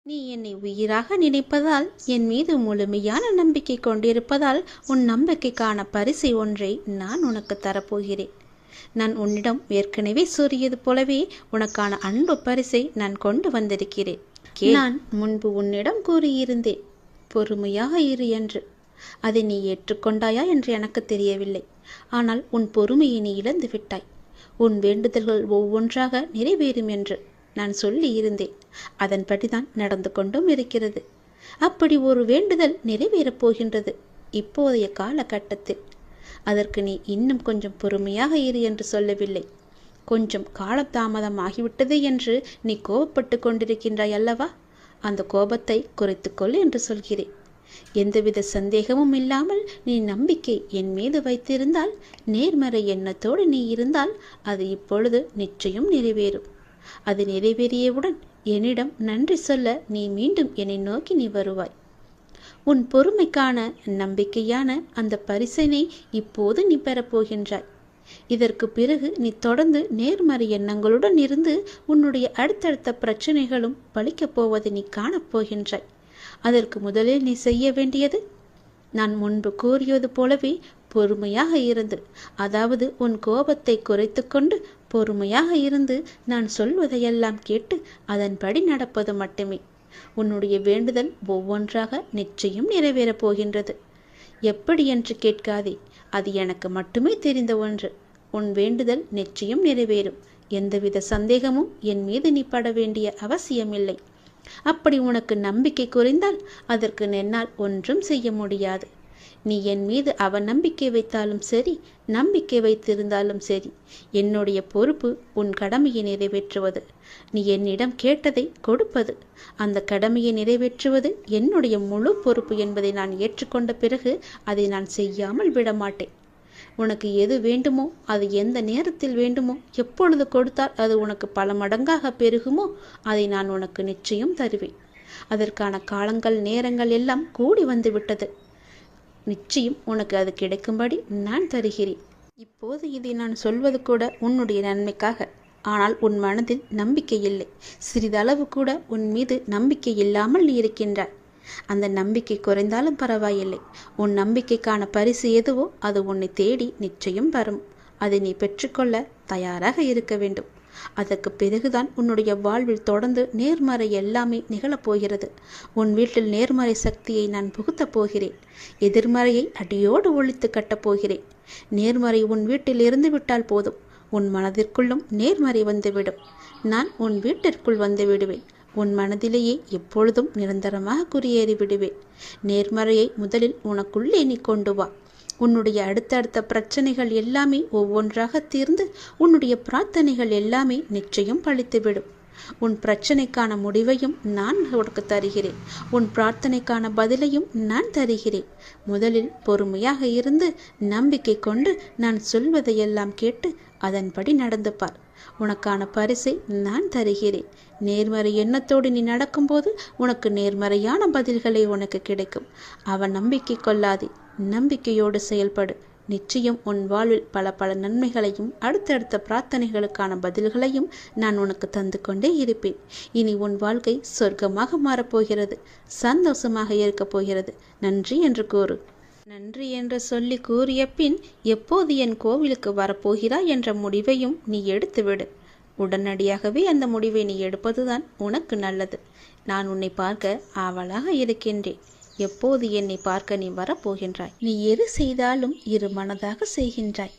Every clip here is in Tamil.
நீ என்னை உயிராக நினைப்பதால், என் மீது முழுமையான நம்பிக்கை கொண்டிருப்பதால், உன் நம்பிக்கைக்கான பரிசை ஒன்றை நான் உனக்கு தரப்போகிறேன். நான் உன்னிடம் ஏற்கனவே கூறியது போலவே உனக்கான அன்பு பரிசை நான் கொண்டு வந்திருக்கிறேன். நான் முன்பு உன்னிடம் கூறியிருந்தேன், பொறுமையாக இரு என்று. அதை நீ ஏற்றுக்கொண்டாயா என்று எனக்கு தெரியவில்லை. ஆனால் உன் பொறுமையை நீ இழந்து விட்டாய். உன் வேண்டுதல்கள் ஒவ்வொன்றாக நிறைவேறும் என்று நான் சொல்லி இருந்தேன். அதன்படிதான் நடந்து கொண்டும் இருக்கிறது. அப்படி ஒரு வேண்டுதல் நிறைவேறப் போகின்றது இப்போதைய காலகட்டத்தில். அதற்கு நீ இன்னும் கொஞ்சம் பொறுமையாக இரு என்று சொல்லவில்லை. கொஞ்சம் காலதாமதம் ஆகிவிட்டது என்று நீ கோபப்பட்டு கொண்டிருக்கின்றாய் அல்லவா? அந்த கோபத்தை குறைத்துக்கொள் என்று சொல்கிறேன். எந்தவித சந்தேகமும் இல்லாமல் நீ நம்பிக்கை என் மீது வைத்திருந்தால், நேர்மறை எண்ணத்தோடு நீ இருந்தால், அது இப்பொழுது நிச்சயம் நிறைவேறும். அது நிறைவேறியவுடன் என்னிடம் நன்றி சொல்ல நீ மீண்டும் என்னை நோக்கி நீ வருவாய். உன் பொறுமைக்கான நம்பிக்கையான அந்த பரிசினை இப்போது நீ பெறப்போகின்றாய். இதற்கு பிறகு நீ தொடர்ந்து நேர்மறை எண்ணங்களுடன் இருந்து உன்னுடைய அடுத்தடுத்த பிரச்சனைகளும் பலிக்கப் போவதை நீ காணப்போகின்றாய். அதற்கு முதலில் நீ செய்ய வேண்டியது, நான் முன்பு கூறியது போலவே பொறுமையாக இருந்து, அதாவது உன் கோபத்தை குறைத்து கொண்டு பொறுமையாக இருந்து நான் சொல்வதையெல்லாம் கேட்டு அதன்படி நடப்பது மட்டுமே. உன்னுடைய வேண்டுதல் ஒவ்வொன்றாக நிச்சயம் நிறைவேறப் போகின்றது. எப்படி என்று கேட்காதே, அது எனக்கு மட்டுமே தெரிந்த ஒன்று. உன் வேண்டுதல் நிச்சயம் நிறைவேறும். எந்தவித சந்தேகமும் என் மீது நீ பட வேண்டிய அவசியமில்லை. அப்படி உனக்கு நம்பிக்கை குறைந்தால் அதற்கு என்னால் ஒன்றும் செய்ய முடியாது. நீ என் மீது அவநம்பிக்கை வைத்தாலும் சரி, நம்பிக்கை வைத்திருந்தாலும் சரி, என்னுடைய பொறுப்பு உன் கடமையை நிறைவேற்றுவது. நீ என்னிடம் கேட்டதை கொடுப்பது. அந்த கடமையை நிறைவேற்றுவது என்னுடைய முழு பொறுப்பு என்பதை நான் ஏற்றுக்கொண்ட பிறகு அதை நான் செய்யாமல் விடமாட்டேன். உனக்கு எது வேண்டுமோ, அது எந்த நேரத்தில் வேண்டுமோ, எப்பொழுது கொடுத்தால் அது உனக்கு பல மடங்காக பெருகுமோ, அதை நான் உனக்கு நிச்சயம் தருவேன். அதற்கான காலங்கள் நேரங்கள் எல்லாம் கூடி வந்து விட்டது. நிச்சயம் உனக்கு அது கிடைக்கும்படி நான் தருகிறேன். இப்போது இதை நான் சொல்வது கூட உன்னுடைய நன்மைக்காக. ஆனால் உன் மனதில் நம்பிக்கை இல்லை. சிறிதளவு கூட உன் மீது நம்பிக்கை இல்லாமல் நீ இருக்கின்றாய். அந்த நம்பிக்கை குறைந்தாலும் பரவாயில்லை. உன் நம்பிக்கைக்கான பரிசு எதுவோ அது உன்னை தேடி நிச்சயம் வரும். அதை நீ பெற்றுக்கொள்ள தயாராக இருக்க வேண்டும். அதற்கு பிறகுதான் உன்னுடைய வாழ்வில் தொடர்ந்து நேர்மறை எல்லாமே நிகழப்போகிறது. உன் வீட்டில் நேர்மறை சக்தியை நான் புகுத்தப் போகிறேன். எதிர்மறையை அடியோடு ஒழித்து கட்டப் போகிறேன். நேர்மறை உன் வீட்டில் இருந்து விட்டால் போதும், உன் மனதிற்குள்ளும் நேர்மறை வந்துவிடும். நான் உன் வீட்டிற்குள் வந்து விடுவேன். உன் மனதிலேயே எப்பொழுதும் நிரந்தரமாக குடியேறி விடுவேன். நேர்மறையை முதலில் உனக்குள்ளே நீ கொண்டு வா. உன்னுடைய அடுத்தடுத்த பிரச்சனைகள் எல்லாமே ஒவ்வொன்றாக தீர்ந்து உன்னுடைய பிரார்த்தனைகள் எல்லாமே நிச்சயம் பலித்துவிடும். உன் பிரச்சனைக்கான முடிவையும் நான் உனக்கு தருகிறேன். உன் பிரார்த்தனைக்கான பதிலையும் நான் தருகிறேன். முதலில் பொறுமையாக இருந்து நம்பிக்கை கொண்டு நான் சொல்வதையெல்லாம் கேட்டு அதன்படி நடந்து பார். உனக்கான பரிசை நான் தருகிறேன். நேர்மறை எண்ணத்தோடு நீ நடக்கும்போது உனக்கு நேர்மறையான பதில்களை உனக்கு கிடைக்கும். அவன் நம்பிக்கை கொள்ளாதே, நம்பிக்கையோடு செயல்படு. நிச்சயம் உன் வாழ்வில் பல பல நன்மைகளையும் அடுத்தடுத்த பிரார்த்தனைகளுக்கான பதில்களையும் நான் உனக்கு தந்து கொண்டே இருப்பேன். இனி உன் வாழ்க்கை சொர்க்கமாக மாறப்போகிறது. சந்தோஷமாக இருக்கப் போகிறது. நன்றி என்று கூறு. நன்றி என்று சொல்லி கூறிய பின் எப்போது என் கோவிலுக்கு வரப்போகிறாய் என்ற முடிவையும் நீ எடுத்துவிடு. உடனடியாகவே அந்த முடிவை நீ எடுப்பதுதான் உனக்கு நல்லது. நான் உன்னை பார்க்க ஆவலாக இருக்கின்றேன். எப்போது என்னை பார்க்க நீ வரப்போகின்றாய்? நீ எது செய்தாலும் இரு மனதாக செய்கின்றாய்.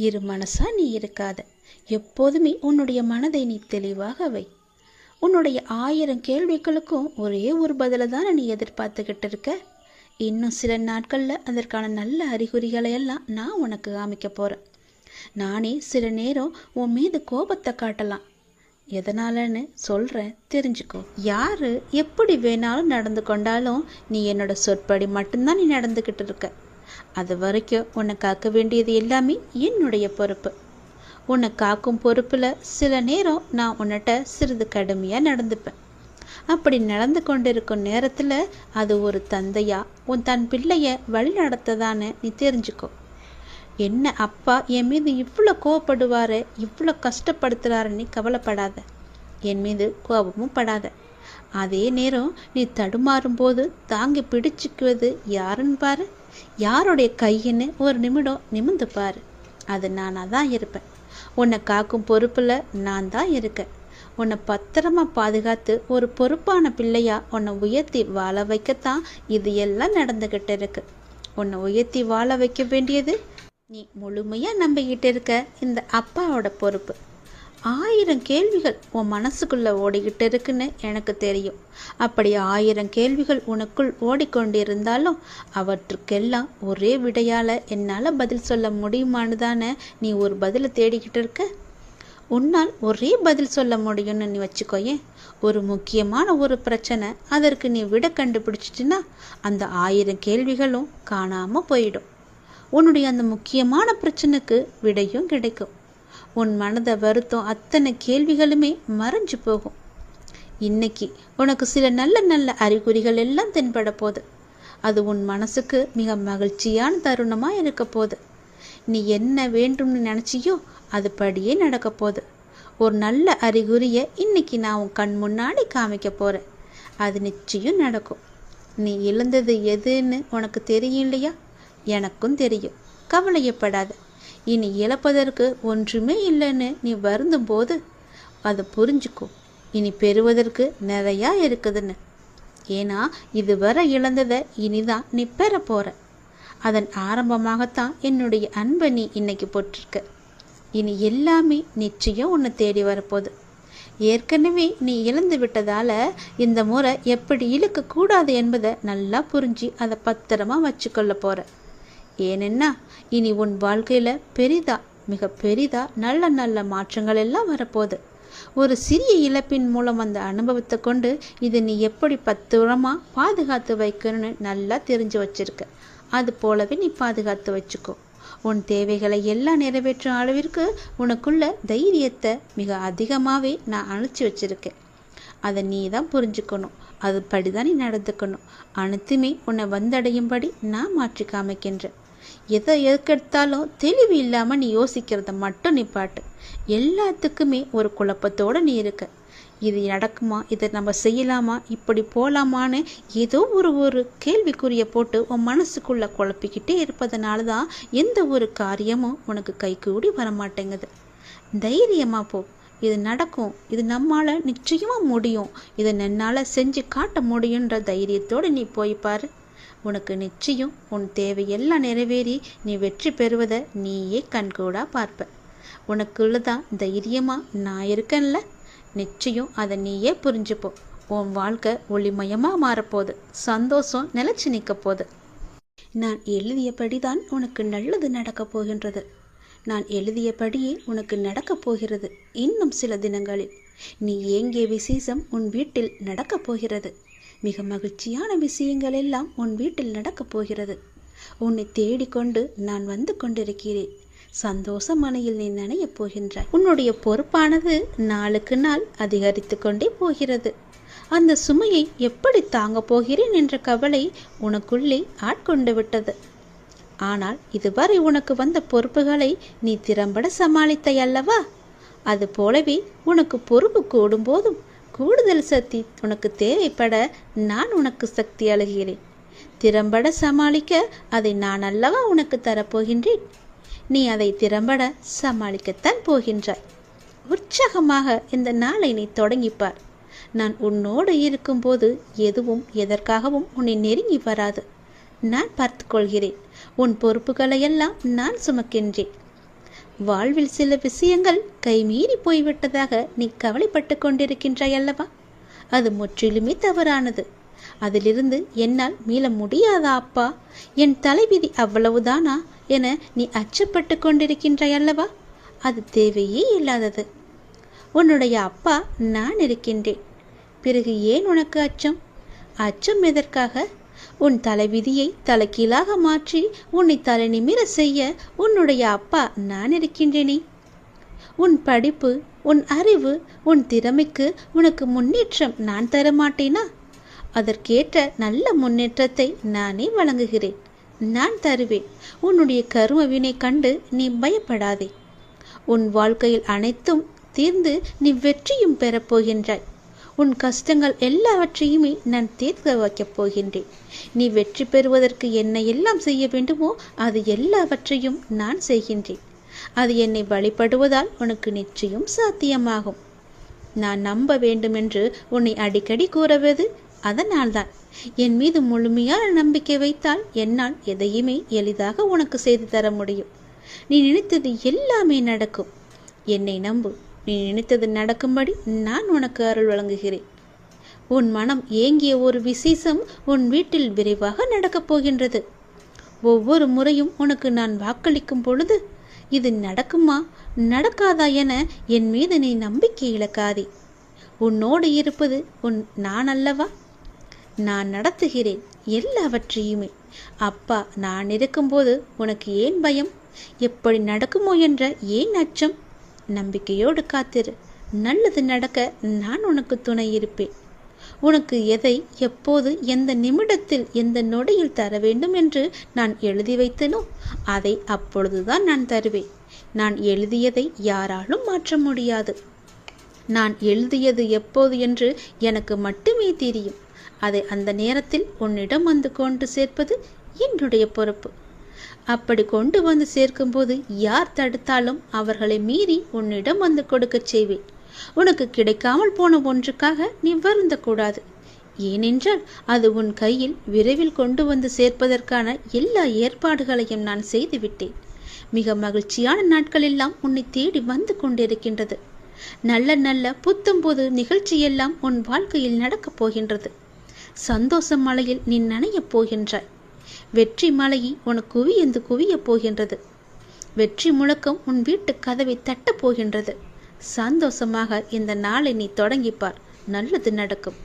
இரு மனசா நீ இருக்காத. எப்போதுமே உன்னுடைய மனதை நீ தெளிவாக வை. உன்னுடைய 1000 கேள்விகளுக்கும் ஒரே ஒரு பதில தானே நீ எதிர்பார்த்துக்கிட்டு இருக்க. இன்னும் சில நாட்களில் அதற்கான நல்ல அறிகுறிகளை எல்லாம் நான் உனக்கு காமிக்க போகிறேன். நானே சில நேரம் உன் மீது கோபத்தை காட்டலாம். எதனாலன்னு சொல்கிறேன், தெரிஞ்சுக்கோ. யார் எப்படி வேணாலும் நடந்து கொண்டாலும் நீ என்னோட சொற்படி மட்டும்தான் நீ நடந்துக்கிட்டு இருக்க. அது வரைக்கும் உன்னை காக்க வேண்டியது எல்லாமே என்னுடைய பொறுப்பு. உன்னை காக்கும் பொறுப்பில் சில நேரம் நான் உன்னிட்ட சிறிது கடுமையாக நடந்துப்பேன். அப்படி நடந்து கொண்டிருக்கும் நேரத்தில் அது ஒரு தந்தையா உன் தன் பிள்ளைய வழி நடத்ததான்னு நீ தெரிஞ்சுக்கோ. என்ன அப்பா என் மீது இவ்வளோ கோவப்படுவார், இவ்வளோ கஷ்டப்படுத்துகிறாருன்னு கவலைப்படாத. என் மீது கோபமும் படாத. அதே நேரம் நீ தடுமாறும் போது தாங்கி பிடிச்சிக்குவது யாருன்னு பாரு. யாருடைய கையின்னு ஒரு நிமிடம் நிமிந்து பாரு. அது நானாக தான் இருப்பேன். உன்னை காக்கும் பொறுப்பில் நான் தான் இருக்கேன். உன்னை பத்திரமா பாதுகாத்து ஒரு பொறுப்பான பிள்ளையா உன்னை உயர்த்தி வாழ வைக்கத்தான் இது எல்லாம் நடந்துக்கிட்டு இருக்கு. உன்னை உயர்த்தி வாழ வைக்க வேண்டியது நீ முழுமையாக நம்பிக்கிட்டு இருக்க இந்த அப்பாவோட பொறுப்பு. 1000 கேள்விகள் உன் மனசுக்குள்ளே ஓடிக்கிட்டு இருக்குன்னு எனக்கு தெரியும். அப்படி 1000 கேள்விகள் உனக்குள் ஓடிக்கொண்டிருந்தாலும் அவற்றுக்கெல்லாம் ஒரே விடையால் என்னால் பதில் சொல்ல முடியுமான்னு தானே நீ ஒரு பதிலை தேடிக்கிட்டு இருக்க. உன்னால் ஒரே பதில் சொல்ல முடியும்னு நீ வச்சுக்கோயேன். ஒரு முக்கியமான ஒரு பிரச்சனை, அதற்கு நீ விடை கண்டுபிடிச்சிட்டின்னா அந்த 1000 கேள்விகளும் காணாமல் போயிடும். உன்னுடைய அந்த முக்கியமான பிரச்சனைக்கு விடையும் கிடைக்கும். உன் மனதை வருத்தம் அத்தனை கேள்விகளுமே மறைஞ்சு போகும். இன்னைக்கு உனக்கு சில நல்ல நல்ல அறிகுறிகள் எல்லாம் தென்பட போகுது. அது உன் மனசுக்கு மிக மகிழ்ச்சியான தருணமாக இருக்க போகுது. நீ என்ன வேண்டும்னு நினச்சியோ அது படியே நடக்க போகுது. ஒரு நல்ல அறிகுறியை இன்னைக்கு நான் உன் கண் முன்னாடி காமிக்க போகிறேன். அது நிச்சயம் நடக்கும். நீ இழந்தது எதுன்னு உனக்கு தெரியும் இல்லையா? எனக்கும் தெரியும். கவலையப்படாத. இனி இழப்பதற்கு ஒன்றுமே இல்லைன்னு நீ வருந்தும் போது அதை புரிஞ்சுக்கோ. இனி பெறுவதற்கு நிறையா இருக்குதுன்னு. ஏன்னா இதுவரை இழந்ததை இனிதான் நீ பெற போகிற. அதன் ஆரம்பமாகத்தான் என்னுடைய அன்பை நீ இன்னைக்கு போட்டிருக்க. இனி எல்லாமே நிச்சயம் உன்னை தேடி வரப்போகுது. ஏற்கனவே நீ இழந்து விட்டதால் இந்த முறை எப்படி இழுக்கக்கூடாது என்பதை நல்லா புரிஞ்சு அதை பத்திரமா வச்சுக்கொள்ள போகிற. ஏனென்னா இனி உன் வாழ்க்கையில் பெரிதா, மிக பெரிதா நல்ல நல்ல மாற்றங்கள் எல்லாம் வரப்போகுது. ஒரு சிறிய இழப்பின் மூலம் அந்த அனுபவத்தை கொண்டு இதை நீ எப்படி பத்திரமா பாதுகாத்து வைக்கணும்னு நல்லா தெரிஞ்சு வச்சிருக்க. அது போலவே நீ பாதுகாத்து வச்சுக்கோ. உன் தேவைகளை எல்லாம் நிறைவேற்றும் அளவிற்கு உனக்குள்ள தைரியத்தை மிக அதிகமாகவே நான் அனுப்பிச்சி வச்சிருக்கேன். அதை நீ தான் புரிஞ்சுக்கணும். அதுபடிதான் நீ நடந்துக்கணும். அனைத்துமே உன்னை வந்தடையும்படி நான் மாற்றி காமிக்கின்றேன். எதை எதுக்கெடுத்தாலும் தெளிவு இல்லாமல் நீ யோசிக்கிறத மட்டும் நிப்பாட்டு. எல்லாத்துக்குமே ஒரு குழப்பத்தோடு நீ இருக்க. இது நடக்குமா, இதை நம்ம செய்யலாமா, இப்படி போகலாமான்னு ஏதோ ஒரு கேள்விக்குறியை போட்டு உன் மனசுக்குள்ளே குழப்பிக்கிட்டே இருப்பதனால தான் எந்த ஒரு காரியமும் உனக்கு கைகூடி வரமாட்டேங்குது. தைரியமாக போ. இது நடக்கும். இது நம்மால் நிச்சயமாக முடியும். இதை என்னால் செஞ்சு காட்ட முடியுன்ற தைரியத்தோடு நீ போய் பாரு. உனக்கு நிச்சயம் உன் தேவையெல்லாம் நிறைவேறி நீ வெற்றி பெறுவதை நீயே கண்கூடாக பார்ப்ப. உனக்குள்ளதான் தைரியமாக நான் இருக்கேன்ல, நிச்சயம் அதை நீயே புரிஞ்சுப்போ. உன் வாழ்க்கை ஒளிமயமாக மாறப்போகுது. சந்தோஷம் நிலச்சி நிற்க போகுது. நான் எழுதியபடிதான் உனக்கு நல்லது நடக்கப் போகின்றது. நான் எழுதியபடியே உனக்கு நடக்கப் போகிறது. இன்னும் சில தினங்களில் நீ ஏங்கிய விசேஷம் உன் வீட்டில் நடக்கப் போகிறது. மிக மகிழ்ச்சியான விஷயங்கள் எல்லாம் உன் வீட்டில் நடக்கப் போகிறது. உன்னை தேடிக்கொண்டு நான் வந்து கொண்டிருக்கிறேன். சந்தோஷ மனையில் நீ நனையப் போகின்றாய். உன்னுடைய பொறுப்பானது நாளுக்கு நாள் அதிகரித்து கொண்டே போகிறது. அந்த சுமையை எப்படி தாங்க போகிறேன் என்ற கவலை உனக்குள்ளே ஆட்கொண்டு விட்டது. ஆனால் இதுவரை உனக்கு வந்த பொறுப்புகளை நீ திறம்பட சமாளித்தாய் அல்லவா? அது போலவே உனக்கு பொறுப்பு கூடும் போதும் கூடுதல் சக்தி உனக்கு தேவைப்பட நான் உனக்கு சக்தி அழுகிறேன். திறம்பட சமாளிக்க அதை நான் அல்லவா உனக்கு தரப்போகின்றேன். நீ அதை திறம்பட சமாளிக்கத்தான் போகின்றாய். உற்சாகமாக இந்த நாளை நீ தொடங்கிப்பார். நான் உன்னோடு இருக்கும்போது எதுவும் எதற்காகவும் உன்னை நெருங்கி வராது. நான் பார்த்து கொள்கிறேன். உன் பொறுப்புகளையெல்லாம் நான் சுமக்கின்றேன். வாழ்வில் சில விஷயங்கள் கைமீறி போய்விட்டதாக நீ கவலைப்பட்டு கொண்டிருக்கின்றாய் அல்லவா? அது முற்றிலுமே தவறானது. அதிலிருந்து என்னால் மீள முடியாதா அப்பா, என் தலைவிதி அவ்வளவுதானா என நீ அச்சப்பட்டு கொண்டிருக்கின்றாய் அல்லவா? அது தேவையே இல்லாதது. உன்னுடைய அப்பா நான் இருக்கின்றேன். பிறகு ஏன் உனக்கு அச்சம்? அச்சம் எதற்காக? உன் தலைவிதியை தலைகீழாக மாற்றி உன்னை தலை நிமிர செய்ய உன்னுடைய அப்பா நான் இருக்கின்றேனே. உன் படிப்பு, உன் அறிவு, உன் திறமைக்கு உனக்கு முன்னேற்றம் நான் தரமாட்டேனா? அதற்கேற்ற நல்ல முன்னேற்றத்தை நானே வழங்குகிறேன். நான் தருவேன். உன்னுடைய கர்ம வினை கண்டு நீ பயப்படாதே. உன் வாழ்க்கையில் அனைத்தும் தீர்ந்து நீ வெற்றியும் பெறப்போகின்றாய். உன் கஷ்டங்கள் எல்லாவற்றையுமே நான் தீர்க்க வைக்கப் போகின்றேன். நீ வெற்றி பெறுவதற்கு என்ன எல்லாம் செய்ய வேண்டுமோ அது எல்லாவற்றையும் நான் செய்கின்றேன். அது என்னை வழிபடுவதால் உனக்கு நிச்சயம் சாத்தியமாகும். நான் நம்ப வேண்டும் என்று உன்னை அடிக்கடி கூறுவது அதனால்தான். என் மீது முழுமையான நம்பிக்கை வைத்தால் என்னால் எதையுமே எளிதாக உனக்கு செய்து தர முடியும். நீ நினைத்தது எல்லாமே நடக்கும். என்னை நம்பு. நீ நினைத்தது நடக்கும்படி நான் உனக்கு அருள் வழங்குகிறேன். உன் மனம் ஏங்கிய ஒரு விசேஷம் உன் வீட்டில் விரைவாக நடக்கப் போகின்றது. ஒவ்வொரு முறையும் உனக்கு நான் வாக்களிக்கும் பொழுது இது நடக்குமா நடக்காதா என என் மீது நீ நம்பிக்கை இழக்காதே. உன்னோடு இருப்பது நான் அல்லவா? நான் நடத்துகிறேன் எல்லாவற்றையுமே. அப்பா நான் இருக்கும்போது உனக்கு ஏன் பயம்? எப்படி நடக்குமோ என்ற ஏன் அச்சம்? நம்பிக்கையோடு காத்திரு. நல்லது நடக்க நான் உனக்கு துணை இருப்பேன். உனக்கு எதை எப்போது எந்த நிமிடத்தில் எந்த நொடியில் தர வேண்டும் என்று நான் எழுதி வைத்தனோ அதை அப்பொழுதுதான் நான் தருவேன். நான் எழுதியதை யாராலும் மாற்ற முடியாது. நான் எழுதியது எப்போது என்று எனக்கு மட்டுமே தெரியும். அதை அந்த நேரத்தில் உன்னிடம் வந்து கொண்டு சேர்ப்பது என்னுடைய பொறுப்பு. அப்படி கொண்டு வந்து சேர்க்கும்போது யார் தடுத்தாலும் அவர்களை மீறி உன்னிடம் வந்து கொடுக்க செய்வேன். உனக்கு கிடைக்காமல் போன ஒன்றுக்காக நீ வருந்தக்கூடாது. ஏனென்றால் அது உன் கையில் விரைவில் கொண்டு வந்து சேர்ப்பதற்கான எல்லா ஏற்பாடுகளையும் நான் செய்துவிட்டேன். மிக மகிழ்ச்சியான நாட்கள் எல்லாம் உன்னை தேடி வந்து கொண்டிருக்கின்றது. நல்ல நல்ல புத்தம்போது நிகழ்ச்சியெல்லாம் உன் வாழ்க்கையில் நடக்கப் போகின்றது. சந்தோஷ மலையில் நீ நனையப் போகின்றாய். வெற்றி மலையை உனக்கு குவியந்து குவியப் போகின்றது. வெற்றி முழக்கம் உன் வீட்டு கதவை தட்டப் போகின்றது. சந்தோஷமாக இந்த நாளை நீ தொடங்கிப்பார். நல்லது நடக்கும்.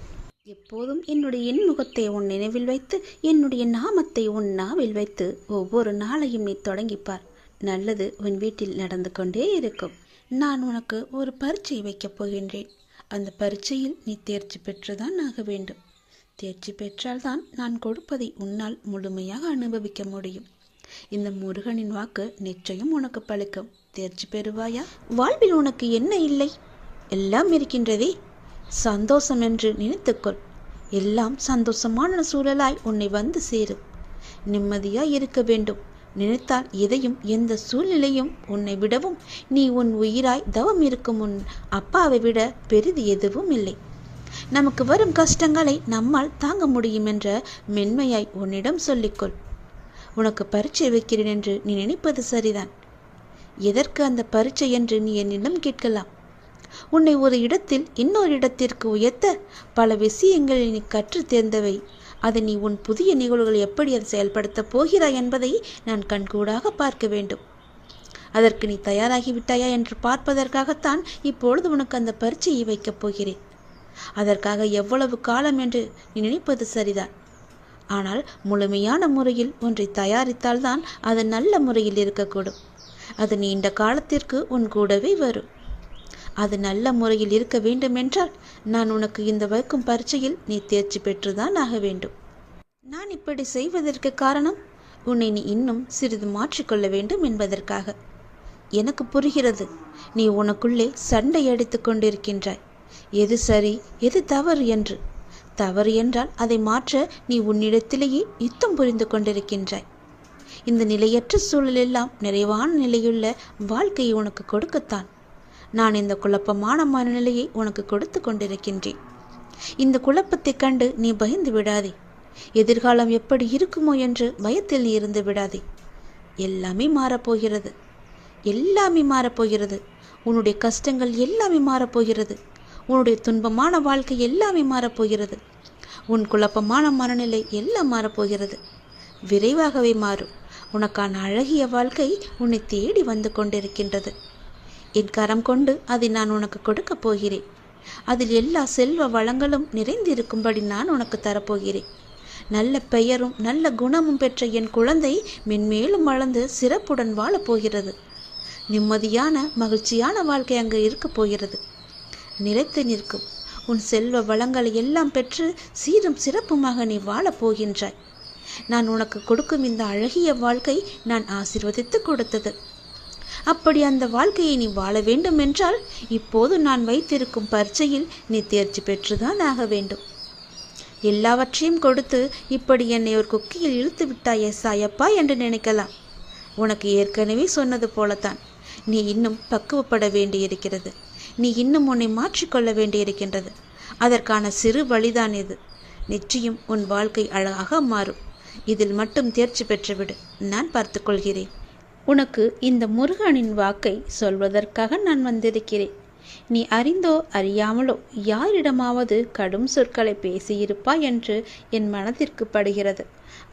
எப்போதும் என்னுடைய இன்முகத்தை உன் நினைவில் வைத்து என்னுடைய நாமத்தை உன் நாவில் வைத்து ஒவ்வொரு நாளையும் நீ தொடங்கிப்பார். நல்லது உன் வீட்டில் நடந்து கொண்டே இருக்கும். நான் உனக்கு ஒரு பரீட்சை வைக்கப் போகின்றேன். அந்த பரீட்சையில் நீ தேர்ச்சி பெற்றுதான் ஆக வேண்டும். தேர்ச்சி பெற்றால்தான் நான் கொடுப்பதை உன்னால் முழுமையாக அனுபவிக்க முடியும். இந்த முருகனின் வாக்கு நிச்சயம் உனக்கு பலிக்கும். தேர்ச்சி பெறுவாயா? வாழ்வில் உனக்கு என்ன இல்லை? எல்லாம் இருக்கின்றதே. சந்தோஷம் என்று நினைத்துக்கொள். எல்லாம் சந்தோஷமான சூழலாய் உன்னை வந்து சேரும். நிம்மதியாய் இருக்க வேண்டும். நினைத்தால் எதையும் எந்த சூழ்நிலையும் உன்னை விடவும் நீ உன் உயிராய் தவம் இருக்கும் உன் அப்பாவை விட பெரிது எதுவும் இல்லை. நமக்கு வரும் கஷ்டங்களை நம்மால் தாங்க முடியும் என்ற மென்மையாய் உன்னிடம் சொல்லிக்கொள். உனக்கு பரீட்சை வைக்கிறேன் என்று நீ நினைப்பது சரிதான். எதற்கு அந்த பரீட்சை என்று நீ என்னிடம் கேட்கலாம். உன்னை ஒரு இடத்தில் இன்னொரு இடத்திற்கு உயர்த்த பல விஷயங்களை நீ கற்று தேர்ந்தவை. அதை நீ உன் புதிய நிகழ்வுகளை எப்படி அதை செயல்படுத்தப் போகிறாய் என்பதை நான் கண்கூடாக பார்க்க வேண்டும். அதற்கு நீ தயாராகிவிட்டாயா என்று பார்ப்பதற்காகத்தான் இப்பொழுது உனக்கு அந்த பரீட்சையை வைக்கப் போகிறேன். அதற்காக எவ்வளவு காலம் என்று நீ நினைப்பது சரிதான். ஆனால் முழுமையான முறையில் ஒன்றை தயாரித்தால்தான் அது நல்ல முறையில் இருக்கக்கூடும். அது நீண்ட காலத்திற்கு உன் கூடவே வரும். அது நல்ல முறையில் இருக்க வேண்டுமென்றால் நான் உனக்கு இந்த வைக்கும் பரீட்சையில் நீ தேர்ச்சி பெற்றுதான் ஆக வேண்டும். நான் இப்படி செய்வதற்கு காரணம் உன்னை நீ இன்னும் சிறிது மாற்றிக்கொள்ள வேண்டும் என்பதற்காக. எனக்கு புரிகிறது. நீ உனக்குள்ளே சண்டை அடித்து கொண்டிருக்கின்றாய். எது சரி எது தவறு என்று. தவறு என்றால் அதை மாற்ற நீ உன்னிடத்திலேயே யுத்தம் புரிந்து கொண்டிருக்கின்றாய். இந்த நிலையற்ற சூழலெல்லாம் நிறைவான நிலையுள்ள வாழ்க்கையை உனக்கு கொடுக்கத்தான் நான் இந்த குழப்பமான மனநிலையை உனக்கு கொடுத்து கொண்டிருக்கின்றேன். இந்த குழப்பத்தை கண்டு நீ பயந்து விடாதே. எதிர்காலம் எப்படி இருக்குமோ என்று பயத்தில் நீ இருந்து விடாதே. எல்லாமே மாறப்போகிறது. எல்லாமே மாறப்போகிறது. உன்னுடைய கஷ்டங்கள் எல்லாமே மாறப்போகிறது. உன்னுடைய துன்பமான வாழ்க்கை எல்லாமே மாறப்போகிறது. உன் குழப்பமான மனநிலை எல்லாம் மாறப்போகிறது. விரைவாகவே மாறும். உனக்கான அழகிய வாழ்க்கை உன்னை தேடி வந்து கொண்டிருக்கின்றது. என் கரம் கொண்டு அதை நான் உனக்கு கொடுக்கப் போகிறேன். அதில் எல்லா செல்வ வளங்களும் நிறைந்திருக்கும்படி நான் உனக்கு தரப்போகிறேன். நல்ல பெயரும் நல்ல குணமும் பெற்ற என் குழந்தை மென்மேலும் வளர்ந்து சிறப்புடன் வாழப்போகிறது. நிம்மதியான மகிழ்ச்சியான வாழ்க்கை அங்கு இருக்கப் போகிறது. நிலைத்து நிற்கும். உன் செல்வ வளங்களை எல்லாம் பெற்று சீரும் சிறப்புமாக நீ வாழப் போகின்றாய். நான் உனக்கு கொடுக்கும் இந்த அழகிய வாழ்க்கை நான் ஆசீர்வதித்து கொடுத்தது. அப்படி அந்த வாழ்க்கையை நீ வாழ வேண்டும் என்றால் இப்போது நான் வைத்திருக்கும் பரீட்சையில் நீ தேர்ச்சி பெற்றுதான் ஆக வேண்டும். எல்லாவற்றையும் கொடுத்து இப்படி என்னை ஒரு குக்கியில் இழுத்து விட்டாயே சாயப்பா என்று நினைக்கலாம். உனக்கு ஏற்கனவே சொன்னது போலத்தான், நீ இன்னும் பக்குவப்பட வேண்டியிருக்கிறது. நீ இன்னும் உன்னை மாற்றிக்கொள்ள வேண்டியிருக்கின்றது. அதற்கான சிறு வழிதான் இது. நிச்சயம் உன் வாழ்க்கை அழகாக மாறும். இதில் மட்டும் தேர்ச்சி பெற்றுவிடு, நான் பார்த்துக்கொள்கிறேன். உனக்கு இந்த முருகனின் வாக்கை சொல்வதற்காக நான் வந்திருக்கிறேன். நீ அறிந்தோ அறியாமலோ யாரிடமாவது கடும் சொற்களை பேசியிருப்பாய் என்று என் மனதிற்கு படுகிறது.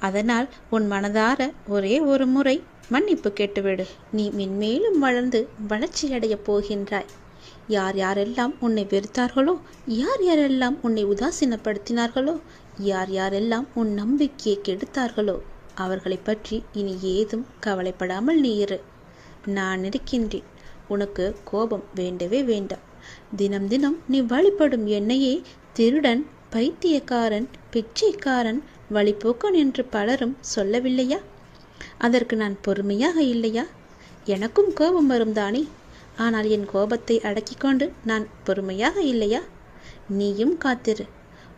அதனால் உன் மனதார ஒரே ஒரு முறை மன்னிப்பு கேட்டுவிடு. நீ மென்மேலும் வளர்ந்து வளர்ச்சியடையப் போகின்றாய். யார் யாரெல்லாம் உன்னை வெறுத்தார்களோ, யார் யாரெல்லாம் உன்னை உதாசீனப்படுத்தினார்களோ, யார் யாரெல்லாம் உன் நம்பிக்கையை கெடுத்தார்களோ அவர்களை பற்றி இனி ஏதும் கவலைப்படாமல் நீ இரு. நான் இருக்கின்றேன். உனக்கு கோபம் வேண்டவே வேண்டாம். தினம் தினம் நீ வழிபடும் என்னையே திருடன், பைத்தியக்காரன், பிச்சைக்காரன், வழிபோக்கன் என்று பலரும் சொல்லவில்லையா? அதற்கு நான் பொறுமையாக இல்லையா? எனக்கும் கோபம் வரும் தானே. ஆனால் என் கோபத்தை அடக்கி கொண்டு நான் பொறுமையாக இல்லையா? நீயும் காத்திரு.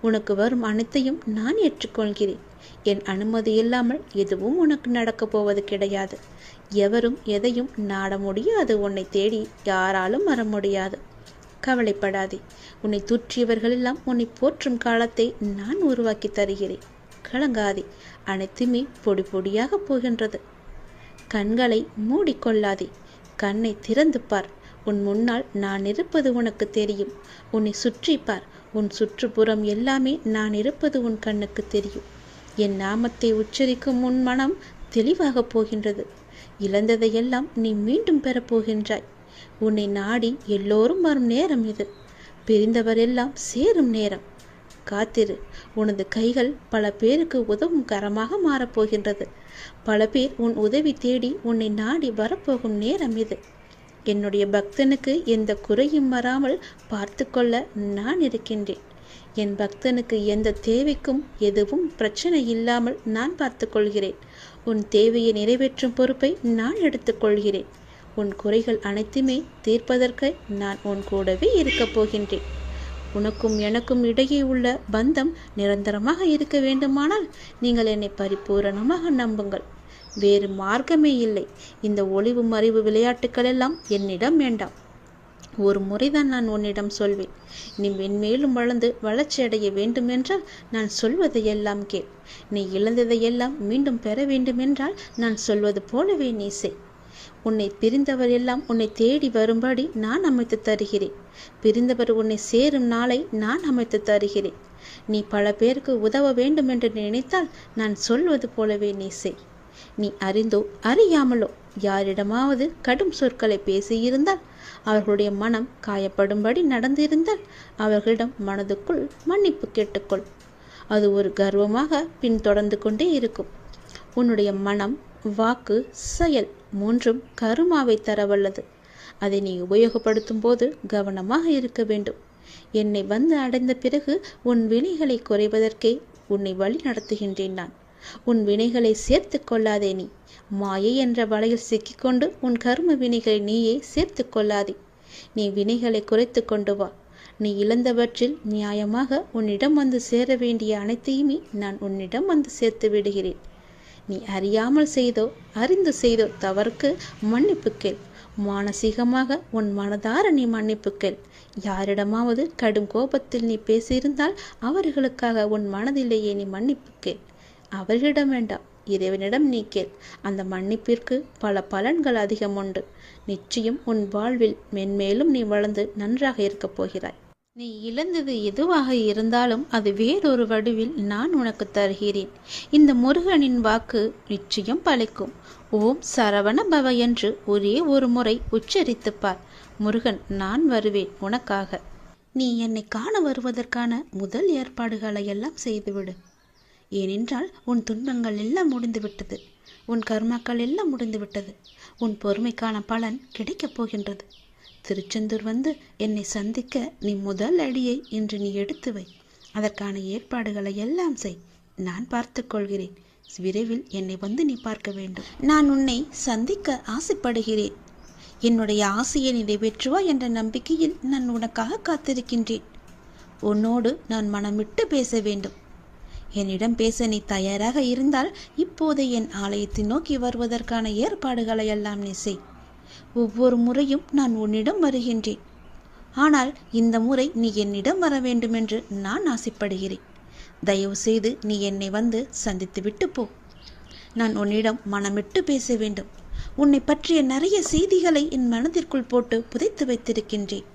உனக்கு வரும் அனைத்தையும் நான் ஏற்றுக்கொள்கிறேன். என் அனுமதி இல்லாமல் எதுவும் உனக்கு நடக்கப் போவது கிடையாது. எவரும் எதையும் நாட முடியாது. உன்னை தேடி யாராலும் வர முடியாது. கவலைப்படாதே. உன்னை தூற்றியவர்களெல்லாம் உன்னை போற்றும் காலத்தை நான் உருவாக்கி தருகிறேன். கலங்காதே. அனைத்துமே பொடி பொடியாக போகின்றது. கண்களை மூடிக்கொள்ளாதே. கண்ணை திறந்து பார். உன் முன்னால் நான் இருப்பது உனக்கு தெரியும். உன்னை சுற்றி பார். உன் சுற்றுப்புறம் எல்லாமே நான் இருப்பது உன் கண்ணுக்கு தெரியும். என் நாமத்தை உச்சரிக்கும் உன் மனம் தெளிவாக போகின்றது. இழந்ததையெல்லாம் நீ மீண்டும் பெறப்போகின்றாய். உன்னை நாடி எல்லோரும் வரும் நேரம் இது. பிரிந்தவரெல்லாம் சேரும் நேரம். காத்திரு. உனது கைகள் பல பேருக்கு உதவும் கரமாக மாறப்போகின்றது. பல பேர் உன் உதவி தேடி உன்னை நாடி வரப்போகும் நேரம் இது. என்னுடைய பக்தனுக்கு எந்த குறையும் வராமல் பார்த்து கொள்ள நான் இருக்கின்றேன். என் பக்தனுக்கு எந்த தேவைக்கும் எதுவும் பிரச்சனை இல்லாமல் நான் பார்த்து கொள்கிறேன். உன் தேவையை நிறைவேற்றும் பொறுப்பை நான் எடுத்துக்கொள்கிறேன். உன் குறைகள் அனைத்துமே தீர்ப்பதற்கு நான் உன் கூடவே இருக்கப் போகின்றேன். உனக்கும் எனக்கும் இடையே உள்ள பந்தம் நிரந்தரமாக இருக்க வேண்டுமானால் நீங்கள் என்னை பரிபூரணமாக நம்புங்கள். வேறு மார்க்கமே இல்லை. இந்த ஒளிவு மறைவு விளையாட்டுக்கள் எல்லாம் என்னிடம் வேண்டாம். ஒரு முறைதான் நான் உன்னிடம் சொல்வேன். நீ மென்மேலும் வளர்ந்து வளர்ச்சி அடைய வேண்டுமென்றால் நான் சொல்வதையெல்லாம் கேள். நீ இழந்ததையெல்லாம் மீண்டும் பெற வேண்டுமென்றால் நான் சொல்வது போலவே நீ செய். உன்னை பிரிந்தவர் எல்லாம் உன்னை தேடி வரும்படி நான் அமைத்து தருகிறேன். பிரிந்தவர் உன்னை சேரும் நாளை நான் அமைத்து தருகிறேன். நீ பல பேருக்கு உதவ வேண்டும் என்று நினைத்தால் நான் சொல்வது போலவே நீ செய். நீ அறிந்தோ அறியாமலோ யாரிடமாவது கடும் சொற்களை பேசியிருந்தால், அவர்களுடைய மனம் காயப்படும்படி நடந்திருந்தால் அவர்களிடம் மனதுக்குள் மன்னிப்பு கேட்டுக்கொள். அது ஒரு கர்வமாக பின்தொடர்ந்து கொண்டே இருக்கும். உன்னுடைய மனம், வாக்கு, செயல் மூன்றும் கருமாவை தரவல்லது. அதை நீ உபயோகப்படுத்தும் போது கவனமாக இருக்க வேண்டும். என்னை வந்து அடைந்த பிறகு உன் வினைகளை குறைவதற்கே உன்னை வழி நடத்துகின்றேன் நான். உன் வினைகளை சேர்த்து கொள்ளாதே. நீ மாயை என்ற வலையில் சிக்கிக்கொண்டு உன் கர்ம வினைகளை நீயே சேர்த்து கொள்ளாதே. நீ வினைகளை குறைத்து கொண்டு வா. நீ இழந்தவற்றில் நியாயமாக உன்னிடம் வந்து சேர வேண்டிய அனைத்தையுமே நான் உன்னிடம் வந்து சேர்த்து விடுகிறேன். நீ அறியாமல் செய்தோ அறிந்து செய்தோ தவறுக்கு மன்னிப்பு கேள். மானசீகமாக உன் மனதார நீ மன்னிப்பு கேள். யாரிடமாவது கடும் கோபத்தில் நீ பேசியிருந்தால் அவர்களுக்காக உன் மனதிலேயே நீ மன்னிப்பு கேள். அவர்களிடம் வேண்டாம், இறைவனிடம் நீ கேள். அந்த மன்னிப்பிற்கு பல பலன்கள் அதிகம் உண்டு. நிச்சயம் உன் வாழ்வில் மென்மேலும் நீ வளர்ந்து நன்றாக இருக்கப் போகிறாய். நீ இழந்தது எதுவாக இருந்தாலும் அது வேறொரு வடிவில் நான் உனக்கு தருகிறேன். இந்த முருகனின் வாக்கு நிச்சயம் பலிக்கும். ஓம் சரவண பவ என்று ஒரே ஒரு முறை உச்சரித்துப்பார். முருகன், நான் வருவேன் உனக்காக. நீ என்னை காண வருவதற்கான முதல் ஏற்பாடுகளை எல்லாம் செய்துவிடு. ஏனென்றால் உன் துன்பங்கள் எல்லாம் முடிந்துவிட்டது. உன் கர்மாக்கள் எல்லாம் முடிந்துவிட்டது. உன் பொறுமைக்கான பலன் கிடைக்கப் போகின்றது. திருச்செந்தூர் வந்து என்னை சந்திக்க நீ முதல் அடியை இன்று நீ எடுத்து வை. அதற்கான ஏற்பாடுகளை எல்லாம் செய். நான் பார்த்து கொள்கிறேன். விரைவில் என்னை வந்து நீ பார்க்க வேண்டும். நான் உன்னை சந்திக்க ஆசைப்படுகிறேன். என்னுடைய ஆசையை நிறைவேற்றுவா என்ற நம்பிக்கையில் நான் உனக்காக காத்திருக்கின்றேன். உன்னோடு நான் மனமிட்டு பேச வேண்டும். என்னிடம் பேச நீ தயாராக இருந்தால் இப்போது என் ஆலயத்தை நோக்கி வருவதற்கான ஏற்பாடுகளை எல்லாம் நீ செய். ஒவ்வொரு முறையும் நான் உன்னிடம் வருகின்றேன். ஆனால் இந்த முறை நீ என்னிடம் வர வேண்டும் என்று நான் ஆசைப்படுகிறேன். தயவு செய்து நீ என்னை வந்து சந்தித்து விட்டு போ. நான் உன்னிடம் மனமிட்டு பேச வேண்டும். உன்னை பற்றிய நிறைய செய்திகளை என் மனதிற்குள் போட்டு புதைத்து வைத்திருக்கின்றேன்.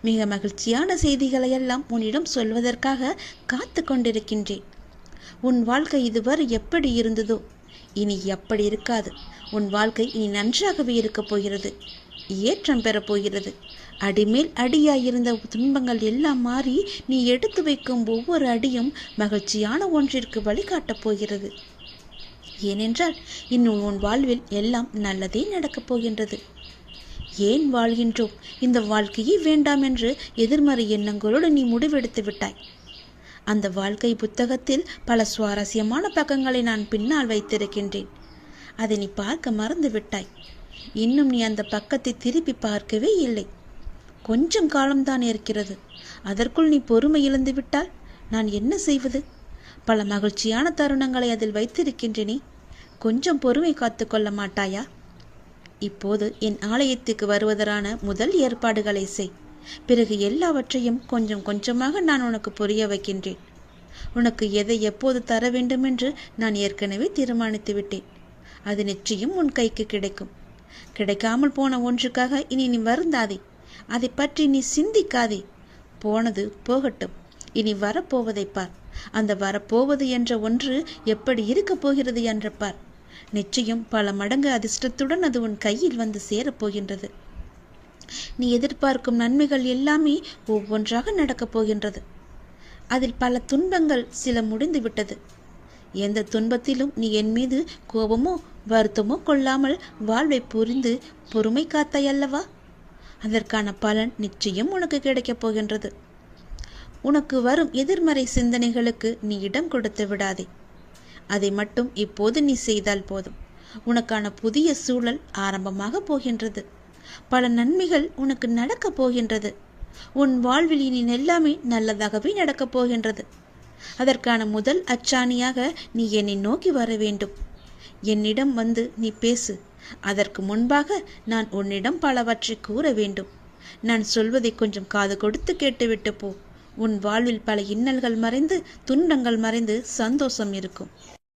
மிக மகிழ்ச்சியான செய்திகளை எல்லாம் உன்னிடம் சொல்வதற்காக காத்து கொண்டிருக்கின்றேன். உன் வாழ்க்கை இதுவரை எப்படி இருந்ததோ இனி எப்படி இருக்காது. உன் வாழ்க்கை இனி நன்றாகவே இருக்கப் போகிறது. ஏற்றம் பெறப்போகிறது. அடிமேல் அடியாயிருந்த துன்பங்கள் எல்லாம் மாறி நீ எடுத்து வைக்கும் ஒவ்வொரு அடியும் மகிழ்ச்சியான ஒன்றிற்கு வழிகாட்டப் போகிறது. ஏனென்றால் இன்னும் உன் வாழ்வில் எல்லாம் நல்லதே நடக்கப் போகின்றது. ஏன் வாழ்கின்றோம், இந்த வாழ்க்கையே வேண்டாம் என்று எதிர்மறை எண்ணங்களோடு நீ முடிவெடுத்து விட்டாய். அந்த வாழ்க்கை புத்தகத்தில் பல சுவாரஸ்யமான பக்கங்களை நான் பின்னால் வைத்திருக்கின்றேன். அதை நீ பார்க்க மறந்து விட்டாய். இன்னும் நீ அந்த பக்கத்தை திருப்பி பார்க்கவே இல்லை. கொஞ்சம் காலம்தான் இருக்கிறது. அதற்குள் நீ பொறுமை இழந்து விட்டால் நான் என்ன செய்வது? பல மகிழ்ச்சியான தருணங்களை அதில் வைத்திருக்கின்றேனே. கொஞ்சம் பொறுமை காத்து கொள்ள மாட்டாயா? இப்போது என் ஆலயத்துக்கு வருவதற்கான முதல் ஏற்பாடுகளை செய். பிறகு எல்லாவற்றையும் கொஞ்சம் கொஞ்சமாக நான் உனக்கு புரிய வைக்கின்றேன். உனக்கு எதை எப்போது தர வேண்டும் என்று நான் ஏற்கனவே தீர்மானித்து விட்டேன். அது நிச்சயம் உன் கைக்கு கிடைக்கும். கிடைக்காமல் போன ஒன்றுக்காக இனி நீ வருந்தாதே. அதை பற்றி நீ சிந்திக்காதே. போனது போகட்டும். இனி வரப்போவதை பார். அந்த வரப்போவது என்ற ஒன்று எப்படி இருக்கப் போகிறது என்று பார். நிச்சயம் பல மடங்கு அதிர்ஷ்டத்துடன் அது உன் கையில் வந்து சேரப்போகின்றது. நீ எதிர்பார்க்கும் நன்மைகள் எல்லாமே ஒவ்வொன்றாக நடக்கப் போகின்றது. அதில் பல துன்பங்கள் சில முடிந்து விட்டது. எந்த துன்பத்திலும் நீ என் மீது கோபமோ வருத்தமோ கொள்ளாமல் வாழ்வை புரிந்து பொறுமை காத்தாயல்லவா? அதற்கான பலன் நிச்சயம் உனக்கு கிடைக்கப் போகின்றது. உனக்கு வரும் எதிர்மறை சிந்தனைகளுக்கு நீ இடம் கொடுத்து விடாதே. அதை மட்டும் இப்போது நீ செய்தால் போதும். உனக்கான புதிய சூழல் ஆரம்பமாக போகின்றது. பல நன்மைகள் உனக்கு நடக்கப் போகின்றது. உன் வாழ்வில் இனி எல்லாமே நல்லதாகவே நடக்கப் போகின்றது. அதற்கான முதல் அச்சாணியாக நீ என்னை நோக்கி வர வேண்டும். என்னிடம் வந்து நீ பேசு. அதற்கு முன்பாக நான் உன்னிடம் பலவற்றை கூற வேண்டும். நான் சொல்வதை கொஞ்சம் காது கொடுத்து கேட்டுவிட்டு போ. உன் வாழ்வில் பல இன்னல்கள் மறைந்து துன்பங்கள் மறைந்து சந்தோஷம் இருக்கும்.